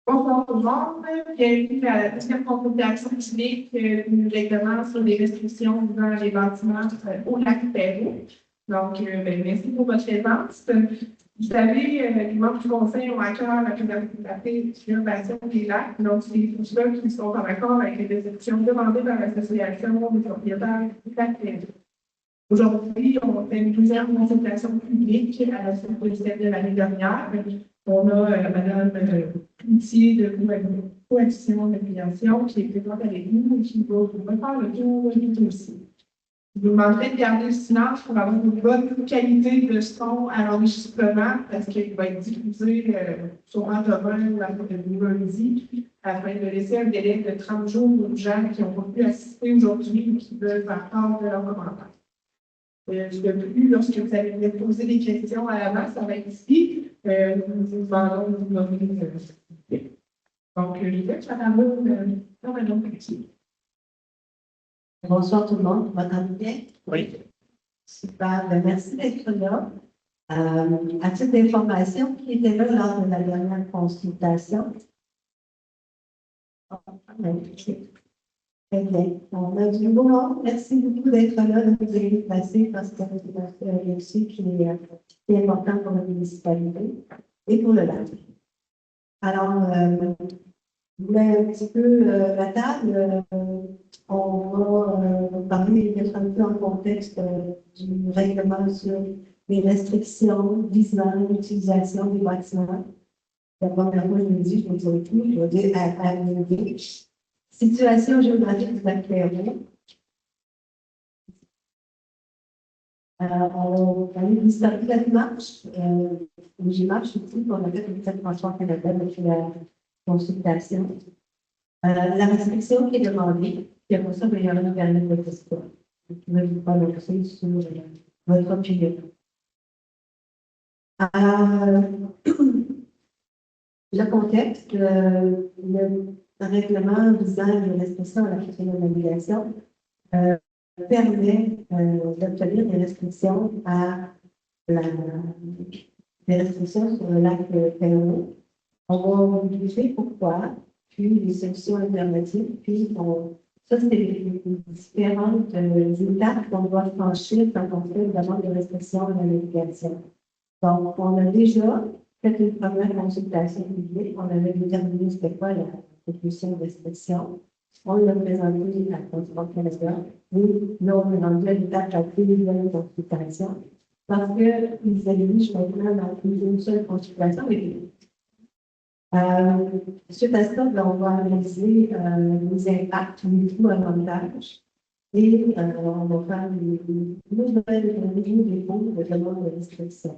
Bonjour tout le monde, bienvenue à la deuxième consultation publique du règlement sur les restrictions dans les bâtiments au lac Perrot. Donc, merci pour votre présence. Vous savez, les membres du Conseil ont à cœur la préservation des lacs. Donc, c'est tous ceux qui sont en accord avec les restrictions demandées par l'Association des propriétaires du lac Perrot. Aujourd'hui, on fait une deuxième consultation publique à la suite de celle de l'année dernière. On a Mme Cloutier de Coalition de Création qui est présente avec nous et qui va vous refaire le tour du dossier. Je vous demanderai de garder le silence pour avoir une bonne qualité de son à l'enregistrement parce qu'il va être diffusé sûrement demain ou lundi afin de laisser un délai de 30 jours aux gens qui n'ont pas pu assister aujourd'hui ou qui veulent faire part de leurs commentaires. Je ne plus, lorsque vous allez poser des questions à l'avance, ça va être ici. Nous vous demandons de vous nommer. Donc, je vais faire la Madame Petit. Bonsoir tout le monde, vous m'entendez bien? Oui. Super, merci d'être là. À titre d'information, qui était là lors de la dernière consultation? Très bien. On a du beau monde. Merci beaucoup d'être là, de vous avez déplacé parce que c'est un dossier qui est important pour la municipalité et pour le lac. Alors, je voulais un petit peu la table. On va parler peut-être un peu en contexte du règlement sur les restrictions visant l'utilisation des bâtiments. La première fois, je me dis, je vais dire tout, je vais dire à situation géographique du lac Perrot. On a eu l'historique de la démarche. J'ai marché aussi, on a fait une petite transport Canada avec la consultation. La restriction qui est demandée, puis après ça, il y aura une période de question. Je vais vous prononcer sur votre opinion. Le contexte, le règlement visant les restrictions à la question de la navigation permet d'obtenir des restrictions des restrictions sur le lac Perrot. On va vous expliquer pourquoi, puis les solutions alternatives, puis ça, c'est les différentes étapes qu'on doit franchir quand on fait une demande de restriction à la navigation. Donc, on a déjà fait une première consultation publique, on avait déterminé c'était quoi la proposition de restriction. On l'a présenté à la Transport Canada. Et là, on est rendu à l'étape de la deuxième consultation. Parce qu'ils exigent maintenant dans une seule consultation. Suite à ça, on va analyser les impacts, les coûts-avantages. Et on va faire une nouvelle revue des coûts de demande de restriction.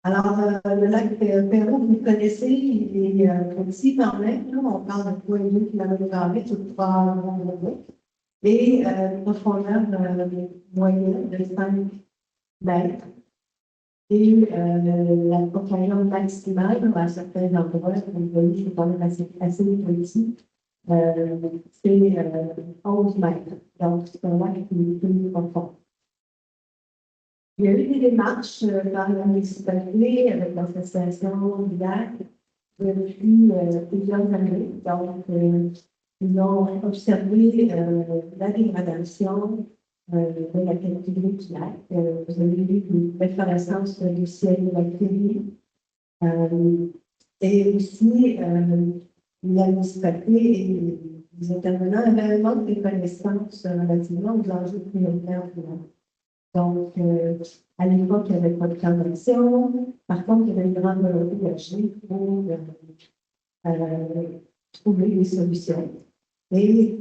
Alors, le lac Perrot, vous le connaissez, il est petit quand même. Là, on parle de 2,2 km, tout 3 km. Et une profondeur moyenne de 5 mètres. Et la profondeur maximale à certains endroits, vous voyez, c'est quand même assez petit. C'est 11 mètres. Donc, c'est un lac qui est plus profond. Il y a eu des démarches par la municipalité avec l'association du lac depuis plusieurs années. Donc, ils ont observé la dégradation de la qualité de l'eau du lac. Vous avez vu une référence du ciel de la Clélie. Et aussi, la municipalité et les intervenants avaient un manque de connaissances relativement aux enjeux prioritaires du lac. Donc, à l'époque, il n'y avait pas de plan d'action. Par contre, il y avait une grande volonté d'agir pour trouver des solutions. Et il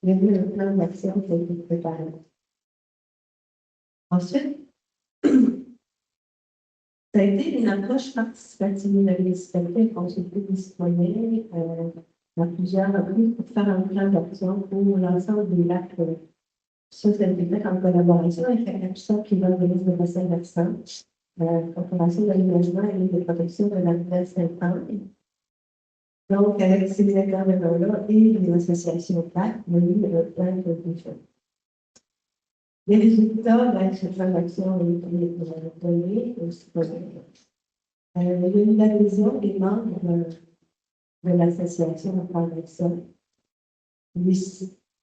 y avait un plan d'action qui a été préparé. Ensuite, ça a été une approche participative. La municipalité a consulté des citoyens à plusieurs reprises pour faire un plan d'action pour l'ensemble des lacs. Ça a été fait en collaboration avec la CAPSA qui va organiser le bassin d'accent, la Corporation d'aménagement et de protection de la nouvelle Sainte-Anne. Donc, avec ces intervenants-là et les associations PAC, il y a eu un plan qui a été fait. Les résultats de ce plan d'action ont été donnés aux citoyens. Il y a eu l'adhésion des membres de l'association en plan d'action.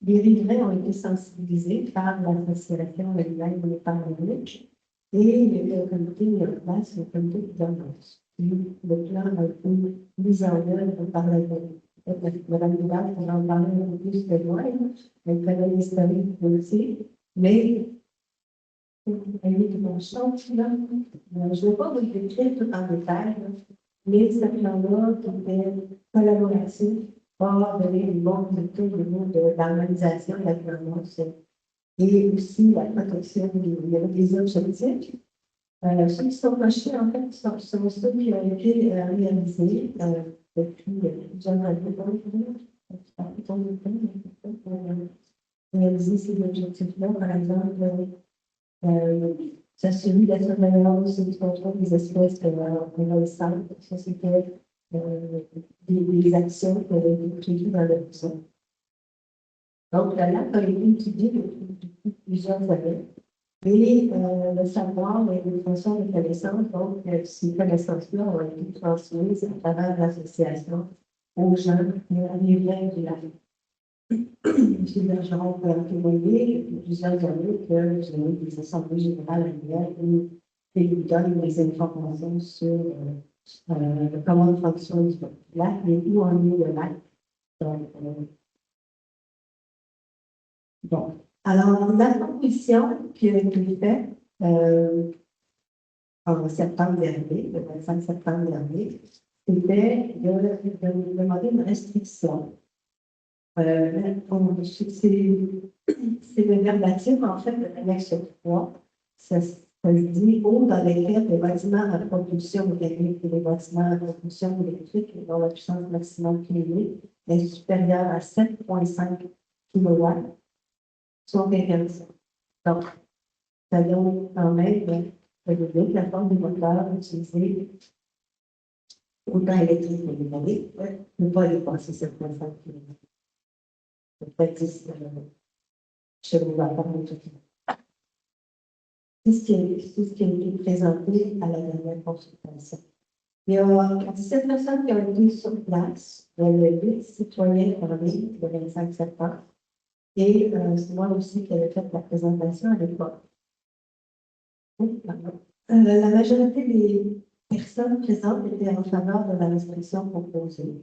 Les riverains ont été sensibilisés par l'association elle-même et par le MIC, et il y a eu un comité mis en place, le comité de gouvernance. Le plan a été mis en œuvre par la Mme Bouvard, on en parlait un peu plus de loin, elle connaît l'historique aussi, mais elle est de mon champ, là. Je ne vais pas vous le décrire tout en détail, mais ce plan-là qui était collaboratif va donner une bonne résultat au niveau de l'harmonisation de la gouvernance et aussi la protection des objectifs. Ceux qui sont cochés, en fait, sont ceux qui ont été réalisés depuis plusieurs années. Réaliser ces objectifs-là, par exemple, s'assurer de la surveillance et du contrôle des espèces envahissantes. Ça, c'était des actions qui avaient été prévues dans le plan. Donc, la lac a été étudiée depuis plusieurs années. Et le savoir et les fonctions de connaissances, donc, ces connaissances-là ont été transmises à travers l'association aux gens qui ont riverains du lac. M. Bergeron peut en témoigner depuis plusieurs années que j'ai eu des assemblées générales annuelles où ils donnent des informations sur comment fonctionne le lac et où en est le lac. Donc, bon. Alors, la proposition qui a été faite en septembre dernier, le 25 septembre dernier, c'était de demander une restriction. C'est le verbatim, en fait, de l'annexe 3. Ça se dit eau dans lesquels les bâtiments à propulsion mécanique et les bâtiments à propulsion électrique dont la puissance maximale cumulée est supérieure à 7,5 kW sont interdits. Donc, ça donne quand même la forme des moteurs utilisés autant électriques que mécaniques ne pas dépasser 7,5 kW. Peut-être 10 chevaux vapeur de tout. C'est ce qui a été présenté à la dernière consultation. Il y a 17 personnes qui ont été sur place, le 8 citoyens en ligne le 25 septembre. Et c'est moi aussi qui avais fait la présentation à l'époque. La majorité des personnes présentes étaient en faveur de la restriction proposée.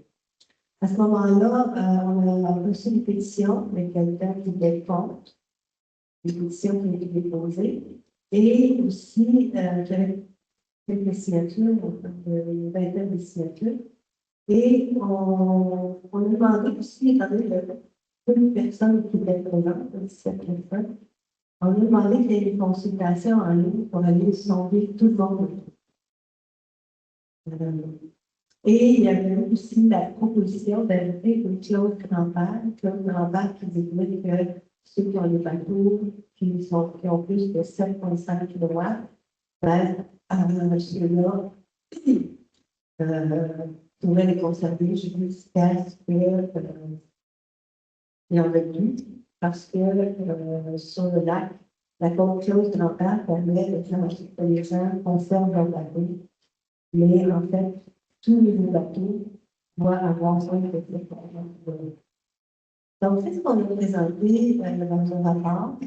À ce moment-là, on a reçu une pétition de quelqu'un qui était contre, une pétition qui a été déposée, et aussi j'avais quelques signatures, une vingtaine de signatures, et on a demandé aussi, étant donné une personne qui était présente, 17 personnes, on a demandé qu'il y ait des consultations en ligne pour aller sonder tout le monde. Et il y avait aussi la proposition d'inviter Claude Grand-Père qui disait que ceux qui ont des bateaux qui ont plus de 7,5 kW, ceux-là pourraient les conserver jusqu'à ce qu'il y en ait plus, parce que sur le lac, La confiance grand-père permet de faire en sorte que les gens conservent leur bateau, mais en fait, tout nouveau bateau doit avoir son petit problème. Donc, c'est ce qu'on a présenté dans un rapport.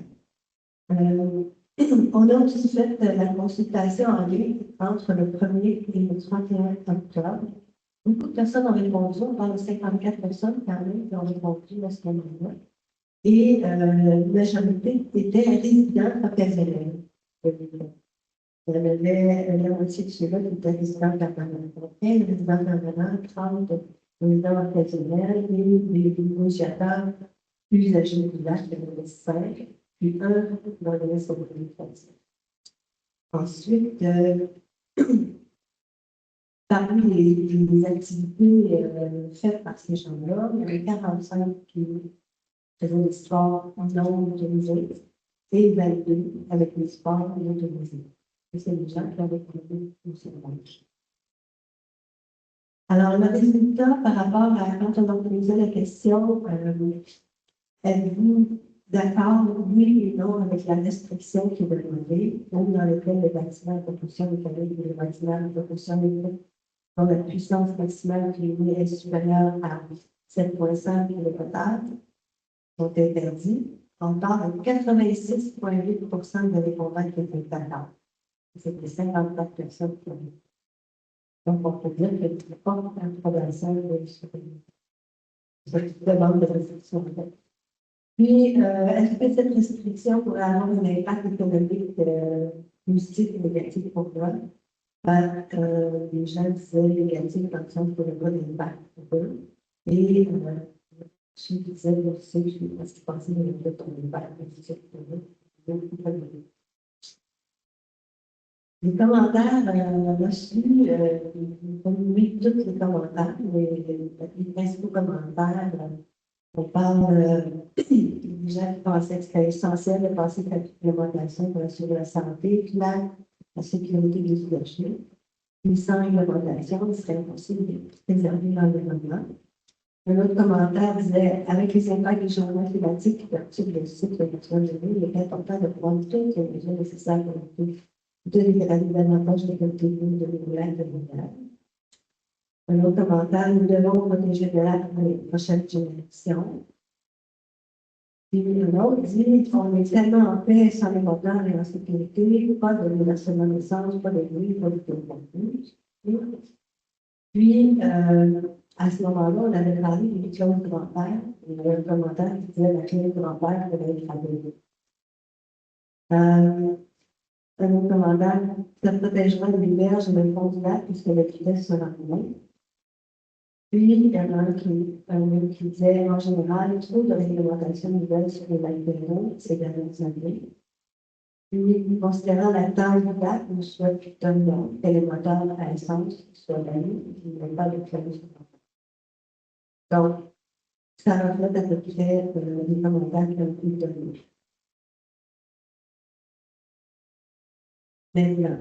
On a aussi fait la consultation en ligne entre le 1er et le 31 octobre. Beaucoup de personnes ont répondu, on parle de 54 personnes quand même qui ont répondu à ce moment-là. Et la majorité était résidents occasionnels. Il y avait la moitié de ceux-là qui étaient résidents permanents. 15 résidents permanents, 30 résidents occasionnels et des négociateurs plus âgés que l'âge, il y en avait 5, puis un dans le reste de l'administration. Ensuite, parmi les activités faites par ces gens-là, il y avait 45 qui faisaient des sports non autorisés et 22 avec des sports autorisés. Et c'est des gens qui avaient connu au Sénégal. Alors, le résultat par rapport à quand on a posé la question, êtes-vous d'accord, oui ou non, avec la restriction qui est demandée, ou dans lequel les bâtiments de propulsion mécanique ou les bâtiments de propulsion électrique dont la puissance maximale cumulée est supérieure à 7,5 kW sont interdits? On parle de 86,8% de répondants qui étaient d'accord. C'était 54 personnes qui ont dit. Donc, on peut dire que ce n'est pas approbation de cette demande de restriction. Puis, est-ce que cette restriction pourrait avoir un impact économique positif ou négatif pour moi? Les gens disaient négatif dans le sens qu'il n'y avait pas d'impact pour eux. Et je disais aussi que je pensais qu'il y avait pas d'impact positif pour eux. Les commentaires, on a reçu, on a mis tous les commentaires, mais les principaux commentaires, on parle des gens qui pensaient que c'était essentiel de passer cette réglementation pour assurer la santé, puis la sécurité des usagers. Puis sans réglementation, il serait impossible de préserver l'environnement. Un autre commentaire disait, avec les impacts du changement climatique qui perturbent le cycle naturel de l'eau, il est important de prendre toutes les mesures nécessaires pour de dégrader davantage les qualités de l'eau de l'hiver de l'hiver. Un autre commentaire, nous devons protéger de l'air pour les prochaines générations. Puis un autre dit, on est tellement en paix sans les moteurs et en sécurité, pas de menacement d'essence, pas de bruit, pas de contenu. Puis, à ce moment-là, on avait parlé d'une clause grand-père. Il y avait un commentaire qui disait la clause grand-père devait être abordée. Un autre commentaire, ça protégera les berges et le fond du lac puisque la vitesse sera moins. Puis, il y en a un qui disait, en général, trop de réglementation nouvelle sur les lacs d'eau ces dernières années. Puis, considérant la taille du lac, nous souhaitons que les moteurs à essence soient bannis, qu'il n'y ait pas de clause. Donc, ça reflète à peu près les commentaires qui ont été donnés. Maintenant,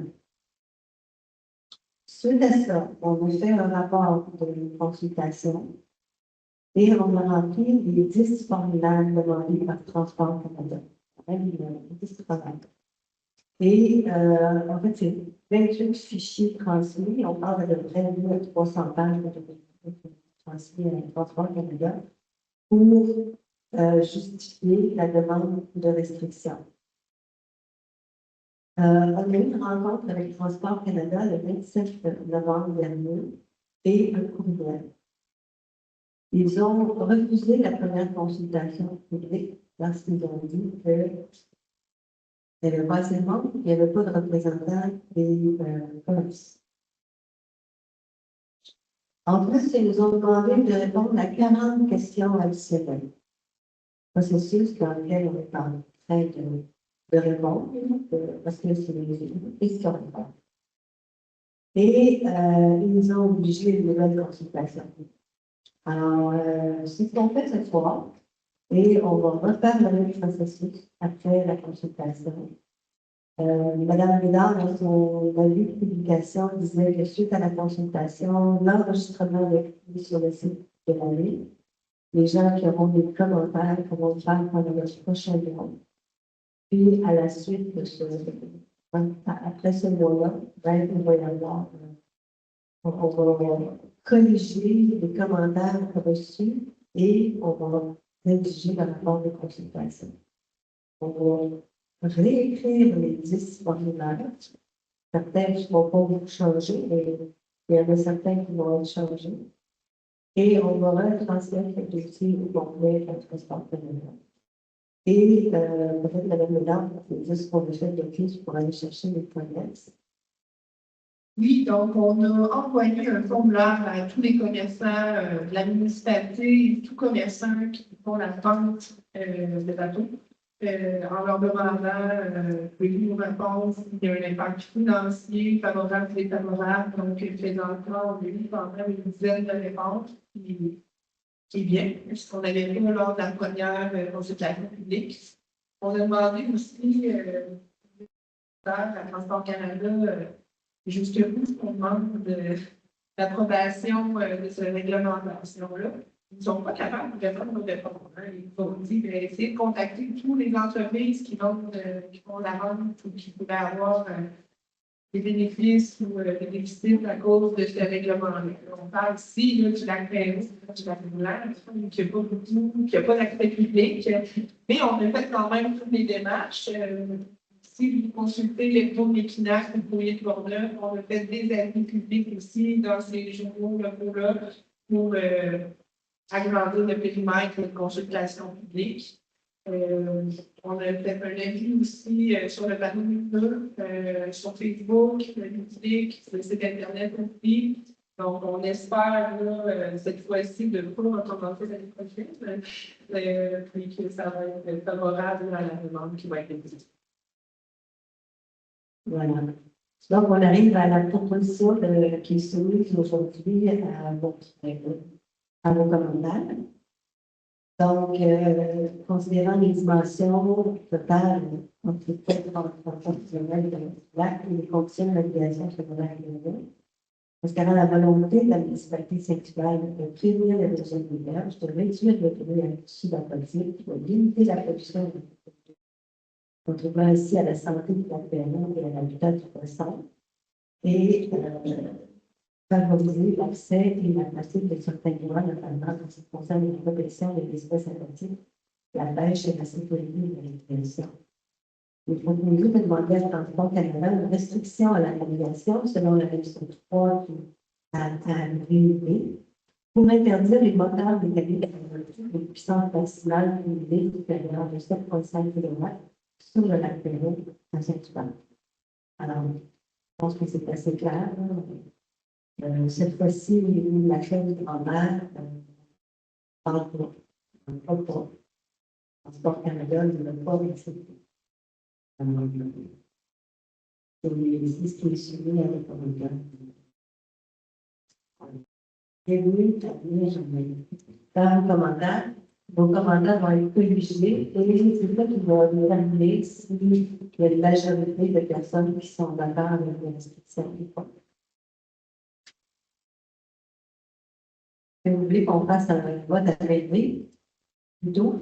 suite à ça, on a fait un rapport de consultation et on a rempli les 10 formulaires demandés par Transport Canada. Et en fait, c'est 28 fichiers transmis. On parle de près de 300 pages de transmis à Transport Canada pour justifier la demande de restriction. On a eu une rencontre avec Transport Canada le 27 novembre dernier et un courriel. Ils ont refusé la première consultation publique parce qu'ils ont dit qu'il n'y avait pas assez de monde, il n'y avait pas de représentants des polices. En plus, ils nous ont demandé de répondre à 40 questions additionnelles. Processus dans lequel on est en train de répondre, parce que c'est des questions. Et ils ont obligé une nouvelle consultation. Alors, c'est ce qu'on fait cette fois, et on va refaire le même processus après la consultation. Madame Bédard, dans son avis de publication, disait que suite à la consultation, l'enregistrement est sur le site de la Ligue. Les gens qui auront des commentaires pourront le faire pendant le prochain mois. Puis, à la suite de après ce mois-là, ben, il va y avoir, on va corriger les commentaires reçus et on va rédiger le rapport de consultation. On va réécrire les 10 formulaires. Certains ne vont pas changer, mais il y en a certains qui vont être changés. Et on va retransmettre le dossier au complet à Transport Canada. Et peut-être Mme Médard, vous dire ce qu'on a fait de plus pour aller chercher les commerces. Oui, donc on a envoyé un formulaire à tous les commerçants de la municipalité, tous commerçants qui font la vente de bateaux, en leur demandant de nous répondre s'il y a un impact financier favorable ou défavorable. Donc, présentement, on a eu quand même une dizaine de réponses qui est bien, puisqu'on avait vu lors de la première consultation publique. On a demandé aussi à Transport Canada jusqu'où on demande l'approbation de cette réglementation-là. Ils ne sont pas capables de vraiment nous répondre. Hein. Il faut dire, essayer de contacter toutes les entreprises qui font la vente ou qui pourraient avoir des bénéfices ou des déficits à cause de ce règlement-là. On parle ici du lac Perrot, du lac Blanc, qui n'a pas beaucoup, qui n'a pas d'accès public, mais on a fait quand même toutes les démarches. Si vous consultez les groupes Méquinac ou Courrier de Bourneuf, on a fait des avis publics aussi dans ces journaux locaux-là pour agrandir le périmètre de consultation publique. On a fait un avis aussi sur le panneau sur Facebook, le public, sur le site Internet aussi. Donc, on espère cette fois-ci de ne pas recommencer l'année prochaine, puis que ça va être favorable à la demande qui va être exécutée. Voilà. Donc, on arrive à la proposition qui est soumise aujourd'hui à vos commentaires. Donc, considérant les dimensions totales entre les fonctionnels de lac et les conditions de navigation sur le lac Lévis, considérant la volonté de la municipalité sanctuaire de prévenir l'érosion des berges, de réduire le bruit à l'issue de la politique, de limiter la pollution contribuant ainsi à la santé du lac Lévis et à l'habitat du poisson, et favoriser l'accès et la pratique de certains droits, notamment en ce qui concerne la protection des espèces aquatiques, la pêche et la sécurité de l'expédition. Il faut demander à Transport Canada une restriction à la navigation selon la règle 3 à l'UIP pour interdire les moteurs mécaniques de puissance maximale limitée supérieure de 7,5 km sur le lac Perrot à Saint-Hubert. Alors, je pense que c'est assez clair. Cette fois-ci, la chaîne en mer parle pour Transport Canada ne veut pas accepter. C'est ce qui est suivi avec le et oui, dans le commentaire, vos commentaires vont être corrigés et c'est ça qui va déterminer s'il y a une majorité de personnes qui sont d'accord avec l'inscription ou pas. Vous voulez qu'on fasse un vote à rêver plutôt?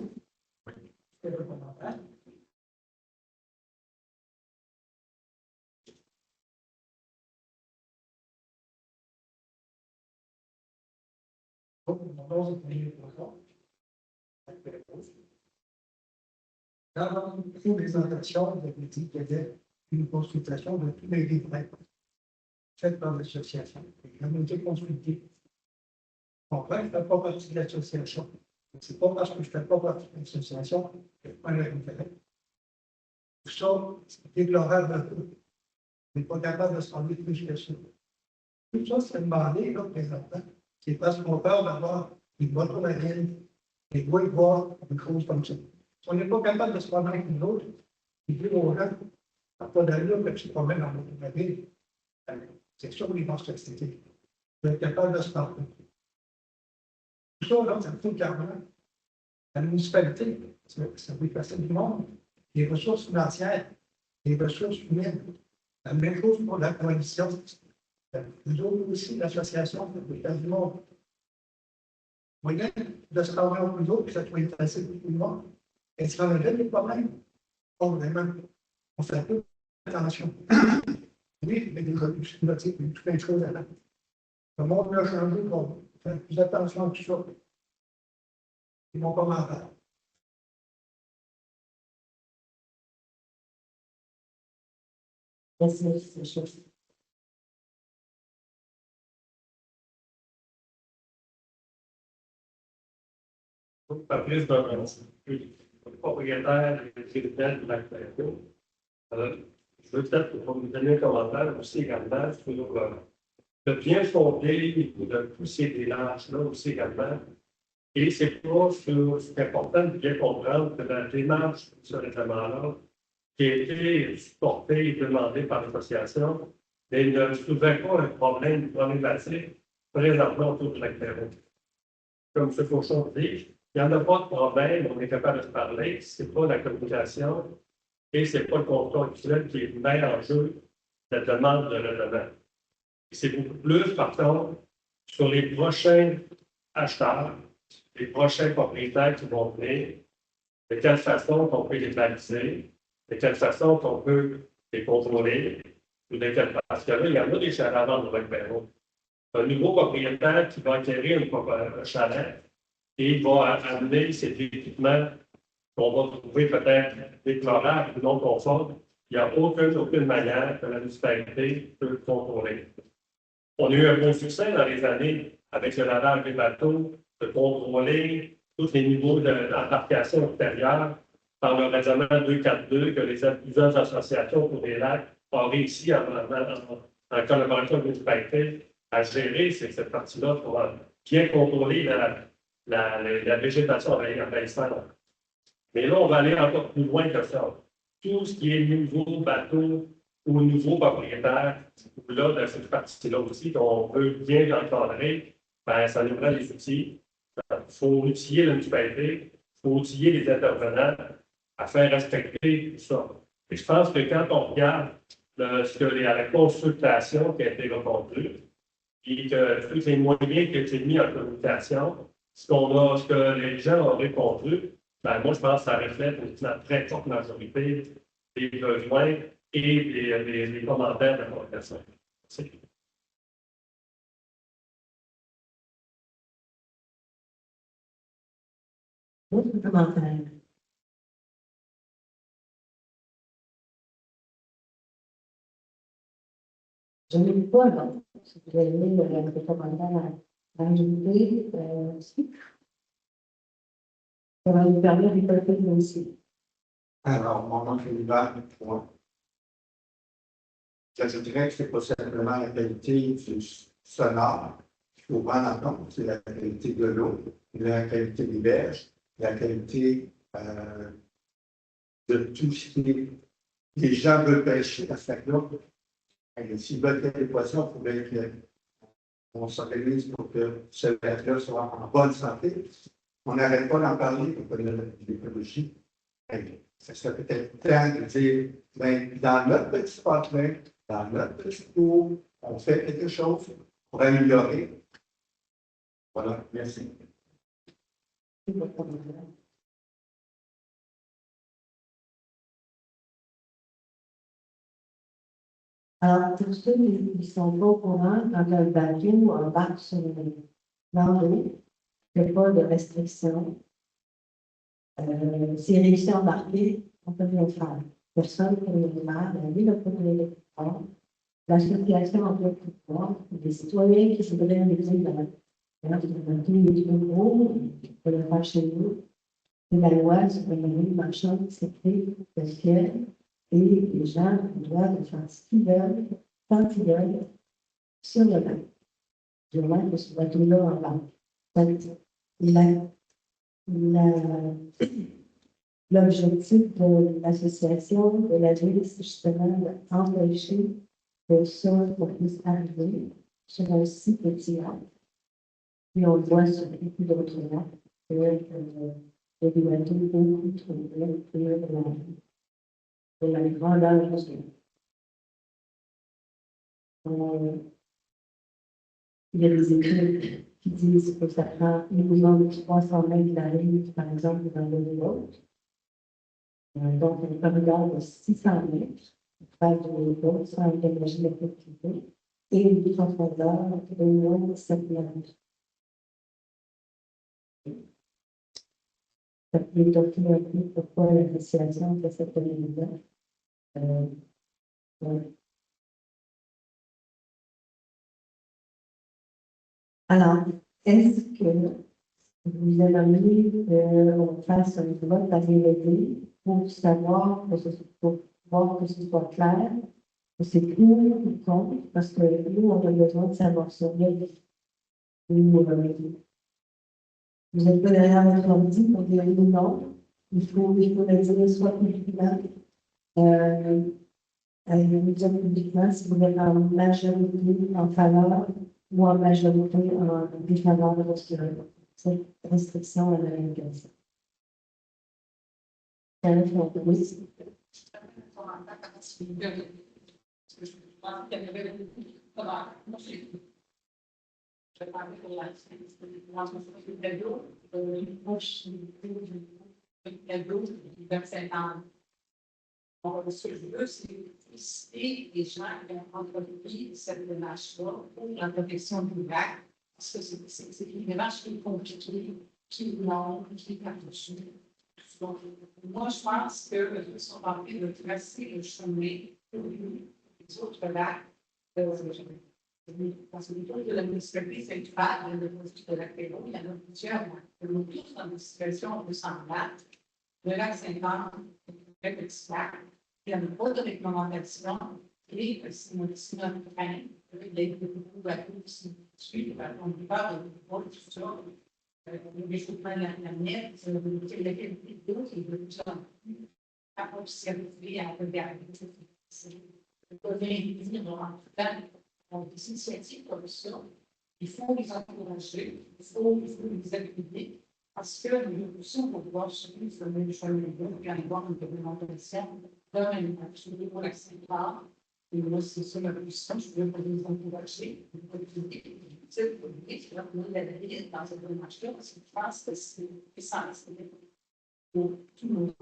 Dans une présentation, vous avez dit qu'il y avait une consultation de tous les livrets faite par l'association. Ils ont été consultés. Bon, je ne fais pas partie de l'association. Ce n'est pas parce que je ne fais pas partie de l'association que je n'ai pas le livret. Tout ça, c'est déplorable un peu. On n'est pas capable de se rendre plus que ça. Tout ça, c'est demandé, là, présentement. C'est parce qu'on a peur d'avoir une bonne marine, et de voir des choses comme ça. Si on n'est pas capable de se rendre avec nous autres, il dit aux gens, à pas d'allure que tu te promènes dans notre marine, c'est sûr qu'ils vont se rester. Vous êtes capable de se parler. Tout ça, là, ça me fait clairement. La municipalité, ça fait passer du monde, les ressources financières, les ressources humaines. La même chose pour la coalition. Nous autres aussi, l'association, ça fait passer du monde. Moyen de se parler entre nous autres, que ça soit facile pour tout le monde. Est-ce qu'on a des problèmes? vraiment, on fait peu attention. Oui, il y a des revues climatiques, il y a tout plein de choses à faire. Le monde a changé, on fait plus attention à tout ça. Ils vont pas m'en faire. Merci, c'est chose. Fabrice d'un propriétaire des tribunaux de la Création. Je veux peut-être vous donner un commentaire aussi également sur le bien fondé de tous ces démarches-là aussi également. Et c'est pas sur ce qui est important de bien comprendre que la démarche de ce règlement-là, qui a été supportée et demandée par l'association, mais ne soulevait pas un problème problématique présentement autour de la Création. Comme ce Fauchon dit, il n'y en a pas de problème, on est capable de se parler, c'est pas la communication et c'est pas le contrat actuel qui met en jeu la demande de règlement. C'est beaucoup plus, par contre, sur les prochains acheteurs, les prochains propriétaires qui vont venir, de quelle façon on peut les baliser, de quelle façon on peut les contrôler, ou de quelle parce que là, il y en a des chalets à vendre avec Perrault. Un nouveau propriétaire qui va acquérir un chalet et il va amener cet équipement qu'on va trouver peut-être déplorable ou non conforme. Il n'y a aucune manière que la municipalité peut contrôler. On a eu un bon succès dans les années avec le lavage des bateaux, de contrôler tous les niveaux d'embarcation extérieure par le règlement 242 que les plusieurs associations pour les lacs ont réussi en collaboration avec la municipalité à gérer cette partie-là pour bien contrôler la végétation envahissante. Mais là, on va aller encore plus loin que ça. Tout ce qui est nouveau bateau ou nouveau propriétaire, là, dans cette partie-là aussi, qu'on veut bien encadrer, ben, ça nous prend des outils. Il faut outiller la municipalité, il faut outiller les intervenants à faire respecter tout ça. Et je pense que quand on regarde la consultation qui a été répondue, et que tous les moyens qui ont été mis en communication, ce que les gens ont répondu, ben, moi, je pense que ça reflète une très forte majorité des besoins et des commentaires de la communication. Merci. D'autres commentaires? Je n'ai pas, non. Si vous avez des commentaires à ajouter, aussi. Ça va nous permettre de faire aussi. Alors, mon nom est Philippe point. Je dirais que ce n'est pas simplement la qualité du sonore qu'il faut prendre en compte, c'est la qualité de l'eau, la qualité des berges, la qualité de tout ce qui les gens veulent pêcher à ce lac-là. S'ils veulent faire des poissons, il faudrait qu'on s'organise pour que ce lac-là soit en bonne santé. On n'arrête pas d'en parler pour l'écologie. Ça serait peut-être temps de dire, ben, dans notre petit patelin, dans notre petit cours, on fait quelque chose pour améliorer. Voilà, merci. Alors, pour ceux qui ne sont pas au courant, quand un bateau embarque dans l'eau, il n'y a pas de restriction. S'il réussit à embarquer, on peut bien faire. Personne ne peut le faire, ni le propriétaire, l'association en fait pouvoir, les citoyens qui se donnent un exemple dans le bateau, il est trop gros, on peut le faire chez nous. Et la loi sur le marchand, c'est fait le ciel. Et les gens doivent faire ce qu'ils veulent, quand ils veulent, sur le lac. Je vois que ce bateau-là en bas. L'objectif de l'association de la ville, c'est justement d'empêcher que ça puisse arriver sur un si petit lac. Puis on le voit sur beaucoup d'autres lacs, que des bateaux beaucoup trop grands pour la grandeur du sol. Il y a des études qui disent que ça prend minimum 300 mètres de la rive, par exemple, dans le nôtre. Donc, un corridor de 600 mètres, faire du niveau, sans déménager la propriété, et une profondeur de moins de 7 mètres. Ça peut étoffer un peu pourquoi l'appréciation de cette commune-là. Ouais. Alors, est-ce que vous aimeriez qu'on fasse un vote à vérifier pour savoir pour voir que ce soit clair, que c'est pour ou contre, parce que nous, on a besoin de savoir ça. Vous êtes pas derrière votre ordi pour dire oui ou non. Il faut le dire soit publiquement, vous dire publiquement si vous êtes en majorité en faveur ou en majorité en défaveur de cette restriction à la navigation. Ce que je veux, c'est féliciter les gens qui ont entrepris cette démarche-là pour la protection du lac, parce que c'est une démarche qui est compliquée, qui est longue, qui est par-dessus. Donc, moi, je pense qu'ils sont en train de tracer le chemin pour les autres lacs. Parce que de la municipalité, c'est une part de la lac Pélo, il y en a plusieurs. Nous tous dans une situation un peu semblable. Le lac Saint-Anne, le petit lac, il n'y a pas de réglementation. Et si notre train, il y a beaucoup de bateaux qui suivent, on parle de tout ça. Les chauffeurs de la nette, la qualité d'eau qui est de plus en plus à observer, à regarder. Il faut bien dire en tout temps, des initiatives comme ça, il faut les encourager, il faut les appuyer, parce que nous aussi, on va pouvoir suivre le même chemin et avoir une réglementation d'un absolument pour l'acceptable. Et moi, c'est ça ma position, je veux les encourager, dans cette démarche-là, parce que je pense que c'est essentiel pour tout le monde.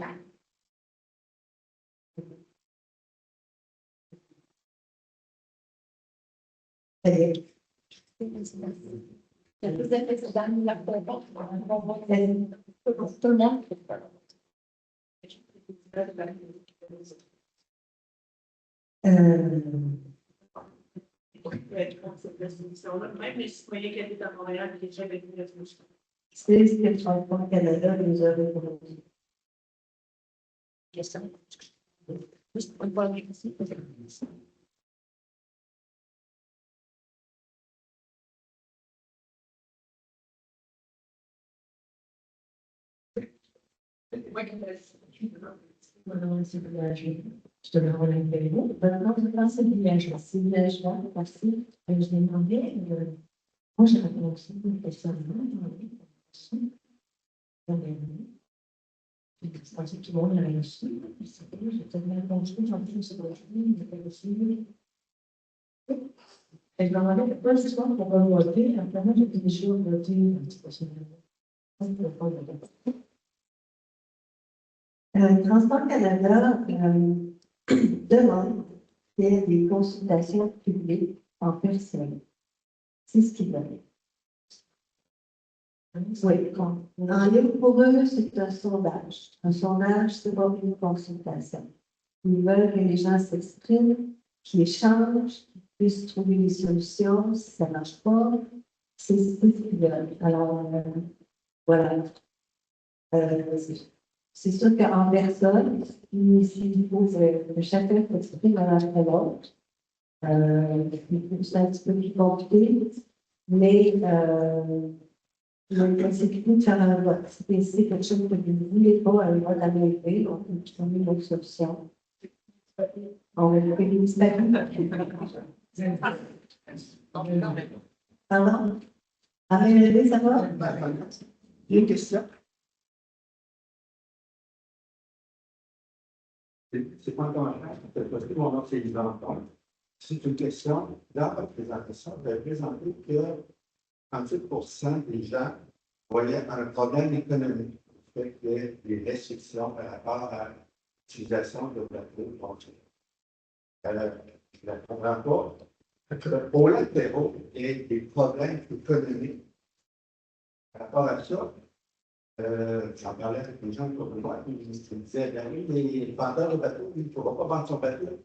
Il y a plus d'effets dans la porte, tout le monde. Même les citoyens qui habitent à Montréal, qui déjà avec la solution. C'est ce que le Transport Canada nous a répondu. Question. Juste une bonne réponse. Je te le relève avec vous. Maintenant, je pense que c'est village. C'est village là, parce que je l'ai demandé. Moi, j'ai répondu une question. Je pensais que tout le monde avait reçu. J'ai tellement répondu, j'en ai c'est pour je et je me demandais pourquoi c'est quoi pour voter. Après, moi, j'ai déjà voté un petit peu. Transport Canada demande qu'il y ait des consultations publiques en personne. C'est ce qu'ils veulent. Oui, en ligne pour eux, c'est un sondage. Un sondage, c'est pas une consultation. Ils veulent que les gens s'expriment, qu'ils échangent, qu'ils puissent trouver des solutions. Si ça ne marche pas, c'est ce qu'ils veulent. Alors, voilà. C'est sûr qu'en personne, s'il faut que chacun s'exprime à l'autre, c'est un petit peu plus compliqué, mais c'est plutôt de faire un vote. Si c'est quelque chose que vous ne voulez pas, un vote à l'AMP, on peut trouver une autre solution. On va le faire Pardon? À l'AMP, ça va? Il y a une question. C'est pas un commentaire, c'est mon nom, c'est Yvan. C'est une question. Dans votre présentation, vous avez présenté que 38% des gens voyaient un problème économique, fait qu'il y a des restrictions par rapport à l'utilisation de bateaux. Donc, je ne comprends pas que au lac Perrault, il y ait des problèmes économiques par rapport à ça. J'en parlais avec les gens autour de moi, ils me disaient, ben oui, les vendeurs de bateaux, il ne pourra pas vendre son bateau.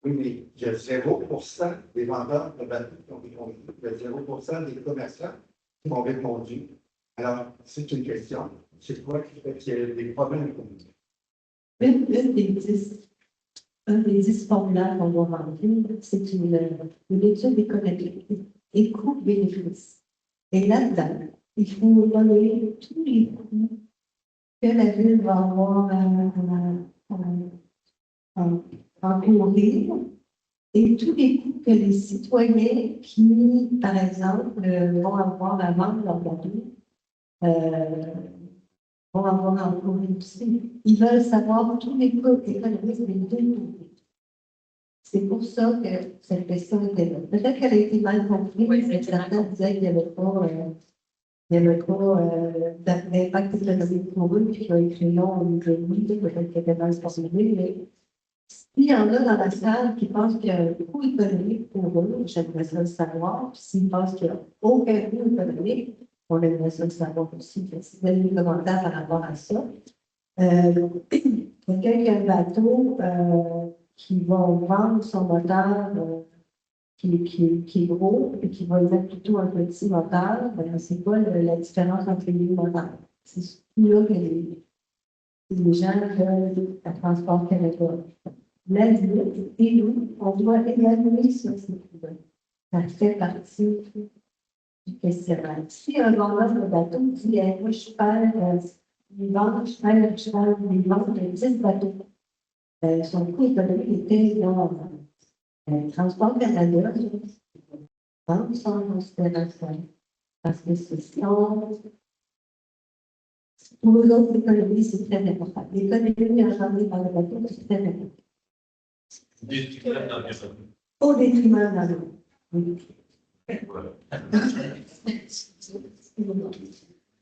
Oui, mais il y a 0% des vendeurs de bateaux qui ont répondu, il y a 0% des commerçants qui ont répondu. Alors, c'est une question. C'est quoi qui fait qu'il y a des problèmes économiques? Une des 10 formulaires qu'on doit remplir, c'est une étude économique et coût-bénéfice. Et là-dedans, il faut donner tous les coûts que la ville va avoir à encourir et tous les coûts que les citoyens qui, par exemple, vont avoir à vendre leur bateau, vont avoir encouru aussi. Ils veulent savoir tous les coûts économiques des deux côtés. C'est pour ça que cette question était là. Peut-être qu'elle a été mal comprise, mais certains disaient qu'il n'y avait pas d'impact économique pour eux, puis qu'ils ont écrit non, on nous dit oui, peut-être qu'il y avait mal formulé, mais s'il y en a dans la salle qui pensent qu'il y a un coût économique pour eux, j'aimerais ça le savoir, puis s'ils pensent qu'il n'y a aucun coût économique, on aimerait ça le savoir aussi. Si vous avez des commentaires par rapport à ça. Quelqu'un qui a un bateau qui va vendre son moteur qui est gros et qui va mettre plutôt un petit moteur, ben, c'est quoi la différence entre les deux moteurs? C'est là que les gens veulent à Transport Canada. La limite, et nous, on doit évaluer ça. Ça fait partie du questionnaire. Si un vendeur de bateau dit moi, je perds les ventes, je perds les ventes de 10 bateaux, son coût économique est énorme. Transport Canada, prendre ça en considération. Parce que pour nous autres, l'économie, c'est très important. L'économie engendrée par le bateau, c'est très important. Au détriment de l'environnement. Oui.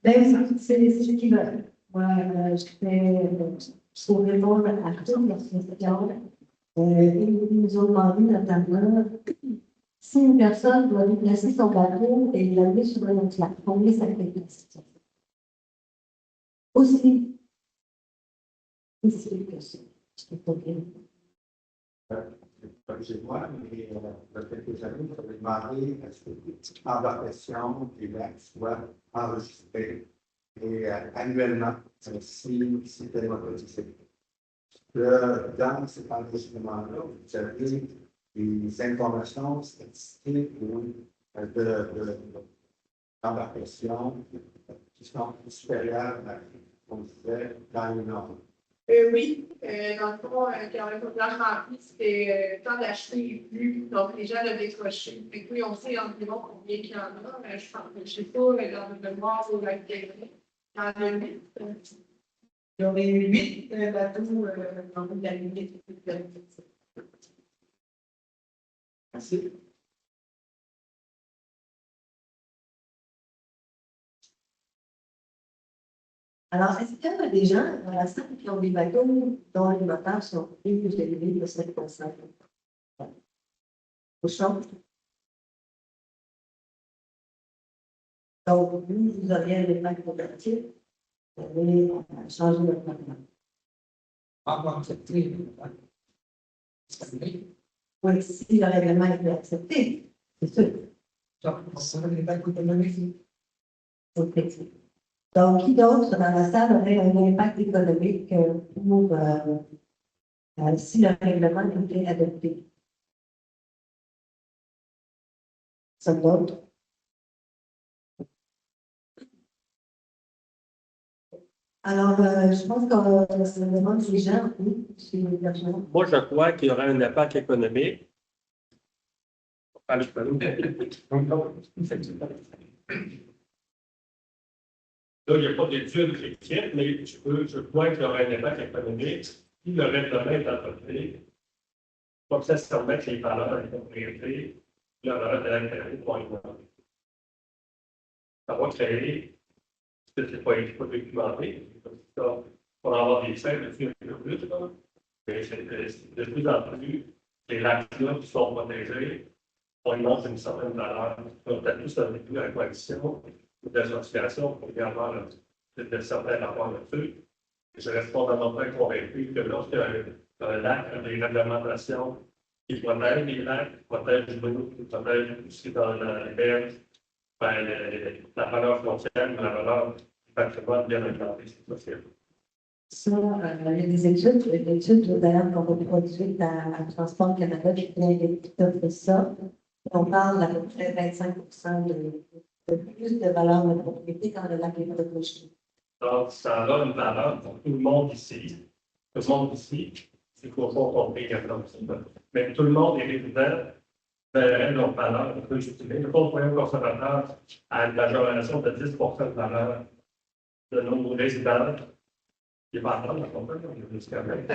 Ben, c'est ce qu'ils veulent. Moi, je fais pour répondre à toutes leurs questions. Ils nous ont demandé notamment si une personne doit déplacer son bateau et l'amener sur un autre lac, combien ça fait de aussi que ça. Je ne peux pas bien. Chez moi, mais il y a quelques années, j'avais demandé à ce que l'embarcation du lac soit enregistrée et annuellement, si c'était motorisé. Dans cet enregistrement-là, vous avez des informations statistiques ou d'embarcation qui sont supérieures à ce qu'on disait dans les normes. Oui, dans le fond, quand le formulaire rempli, c'était temps d'acheter plus, donc les gens l'ont décroché. Et puis, on sait environ combien il y en a, mais je pense que je ne sais pas, dans le mémoire au lac Perrault, il y en a 8. Il y aurait 8 bateaux dans la limite. Merci. Alors, est-ce qu'il y a des gens dans la salle qui ont des bateaux dont les moteurs sont plus élevés de 7%? Au champ. Donc, vous auriez un impact négatif, vous allez changer votre moteur. Avoir accepté. Oui, si le règlement est accepté, c'est sûr. Donc, ça n'est pas économique. Donc, qui d'autre dans la salle aurait un impact économique pour si le règlement était adopté? Ça d'autres? Alors, je pense que ça demande les gens, oui, c'est l'argent. Moi, je crois qu'il y aura un impact économique. Là, il n'y a pas d'études écrites, mais je crois qu'il y aura un impact économique si le règlement est adopté. Comme ça se permet que les valeurs de propriété, la valeur de l'intérêt vont augmenter. Ça va créer, ce n'est pas documenté, pour avoir des scènes de plus en plus, là. Et c'est de plus en plus, les lacs-là qui sont protégés, on y montre une certaine valeur. On a peut-être plus un début à la coalition ou d'association pour également de certains rapports là-dessus. Je reste fondamentalement convaincu que lorsqu'il y a un lac, des réglementations qui protègent les lacs, qui protègent l'eau, qui protègent aussi dans les berges, ben, la valeur frontière, la valeur du patrimoine bien implanté, c'est possible. Ça, il y a des études d'ailleurs qu'on va produire à Transport Canada qui offre ça. On parle d'à peu près 25% de plus de valeur de propriété quand le lac est protégé. Donc, ça a une valeur pour tout le monde ici. Tout le monde ici, c'est qu'il faut pas compter 14%. Mais tout le monde est résident, leur valeur, on peut l'utiliser. Le fonds de moyen consommateur a une majoration de 10% de valeur de nos résidents. Il n'est pas en train de comprendre, il est jusqu'à même.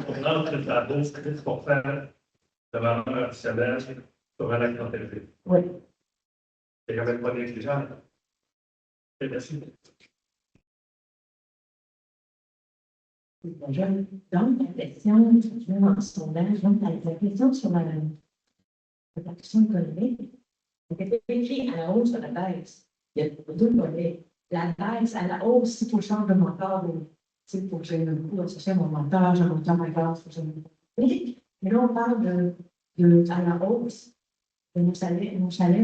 On entre la bourse 10% de valeur additionnelle sur un acte intéressé. Oui. C'est quand même pas négligeable. Et merci. Donc, la question, dans le sondage, donc, la question sur la question économique, c'était écrit à la hausse ou à la baisse. Il y a deux volets. La baisse à la hausse, si pour changer de moteur, il faut que j'ai le coût associé à mon moteur, j'ai un moteur ma gaz, il faut que j'ai le coût. Mais là, on parle à la hausse de nos salaires,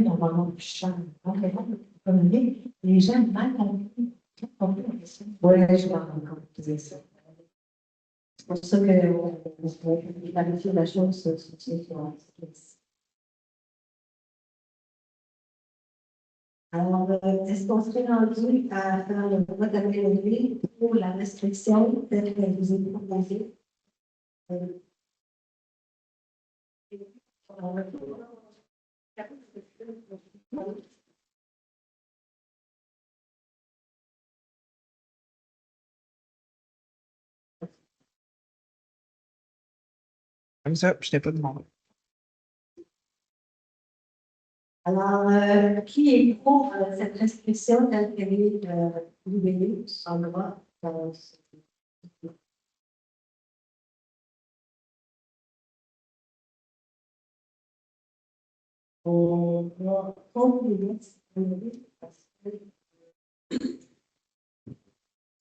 on va avoir plus cher. Donc, l'économie, les gens ont mal compris. Oui, je m'en rends compte de ça. C'est pour ça que clarifier la chose sur alors, est-ce qu'on serait rendu à faire le vote d'après-midi pour la restriction telle qu'elle vous est proposée? Comme ça, je t'ai pas demandé. Alors, qui est pour cette restriction telle qu'elle est libellée en droit? On va conclure.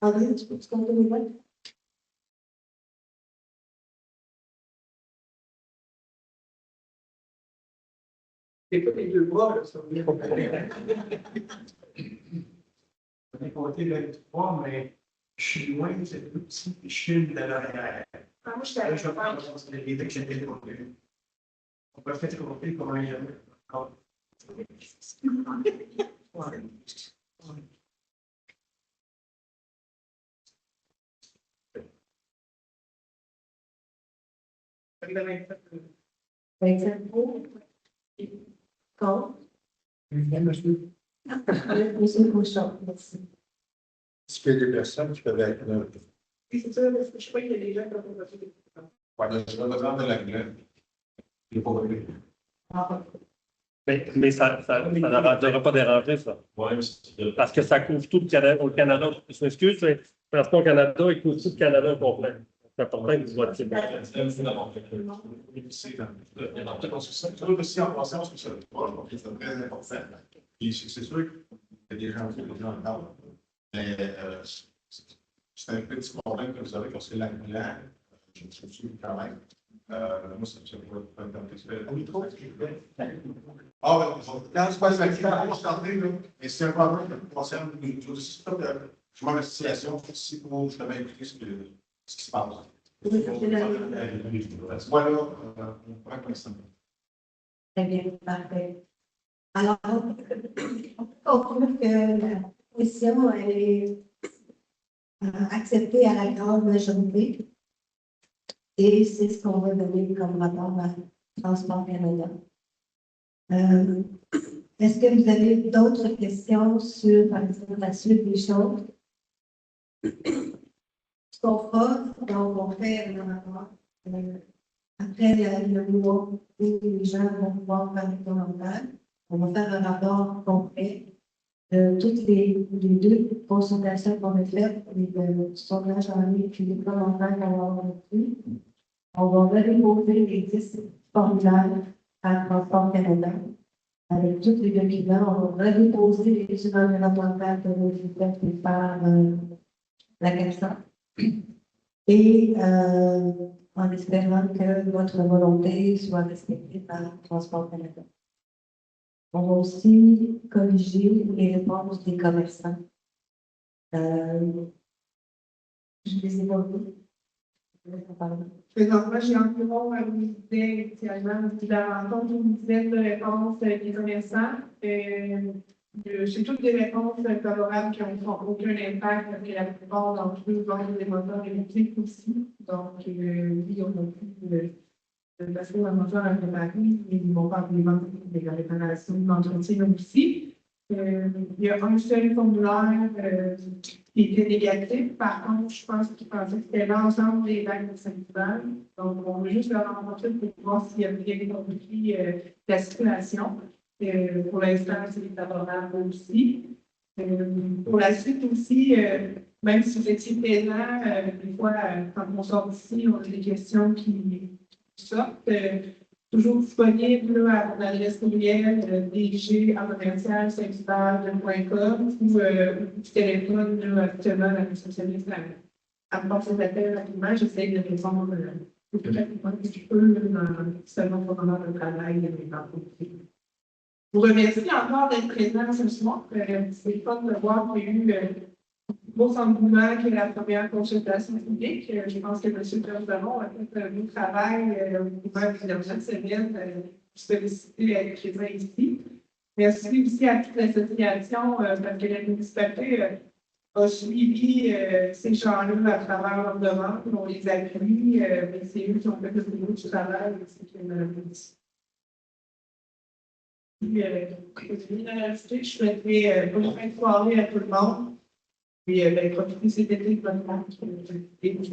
André, tu peux compter les votes? C'est pas les deux bras, là, ça veut dire qu'on peut les on est compté 23, mais je suis loin de cette petite chute de l'arrière. Moi, je suis Là, allée je pense que les deux que j'étais compté. On peut faire compter comment il y a encore. Pour. Contre. Monsieur. Monsieur Bouchard, merci. Est-ce qu'il y a des personnes qui peuvent être là? Oui, c'est ça, parce que je crois qu'il y a des gens qui ont voté. Je représente de la grève. Je n'ai pas voté. Mais ça ne devrait pas déranger, ça. Parce que ça couvre tout le Canada. Au Canada, je m'excuse, mais Transport Canada, il couvre tout le Canada au complet. C'est important que vous votiez. Aussi en conscience que ça, je pense que c'est très important. Puis c'est sûr qu'il y a des gens qui en parlent. Mais c'est un petit problème que vous avez lorsque la blanc, je me suis quand même. Moi, ça me fait pas ah, quand je passe la question, je suis en train, mais c'est un problème qui concerne je vois la situation ici pour justement écouter ce qui se passe. Voilà, on pourrait comme ça. Très bien, parfait. Alors, on trouve que la position est acceptée à la grande majorité. Et c'est ce qu'on va donner comme rapport à Transport Canada. Est-ce que vous avez d'autres questions sur, par exemple, la suite des choses? Ce qu'on fera, donc on fait un rapport. Après le mois où les gens vont pouvoir faire des commentaires, on va faire un rapport complet toutes les deux consultations qu'on a faites, les sondages en ligne puis les commentaires qu'on va avoir reçus, on va redéposer les 10 formulaires à Transport Canada. Avec tous les documents, on va redéposer les études environnementales que vous avez faites par la CAPSA. Et en espérant que votre volonté soit respectée par Transport Canada. On va aussi corriger les réponses des commerçants. Je les ai pas vues. Présentement, j'ai environ, vous disait initialement, la rencontre d'une dizaine de réponses des commerçants. J'ai toutes des réponses favorables qui n'ont aucun impact, parce que la plupart d'entre eux vendent des moteurs électriques aussi. Donc, oui, on a pu passer un moteur à réparer, mais ils vont faire des ventes, des réparations, d'entretien aussi. Il y a un seul formulaire qui était négatif. Par contre, je pense qu'ils pensaient que c'était l'ensemble des lacs de Saint-Hubert. Donc, on va juste le rencontrer pour voir s'il y a bien compris la situation. Pour l'instant, c'est favorable aussi. Pour la suite aussi, même si vous étiez présent, des fois, quand on sort d'ici, on a des questions qui sortent. Toujours disponible à mon adresse courriel dg@saint-hubert.com ou du téléphone actuellement la réceptionniste à me passer l'appel rapidement. J'essaie de répondre le plus rapidement que je peux seulement pendant le travail. Je vous remercie encore d'être présent ce soir. C'est fun de voir qu'il y a eu beau engouement qui est la première consultation publique. Je pense que M. Bergeron a fait un beau travail au couvert des dernières semaines pour solliciter à être présent ici. Merci aussi à toute l'association parce que la municipalité a suivi ces gens-là à travers leur demande. On les appuie, mais c'est eux qui ont fait le plus beau du travail. Je souhaiterais bonne fin de soirée à tout le monde. Puis, profitez cet été de bonne marche et de vous.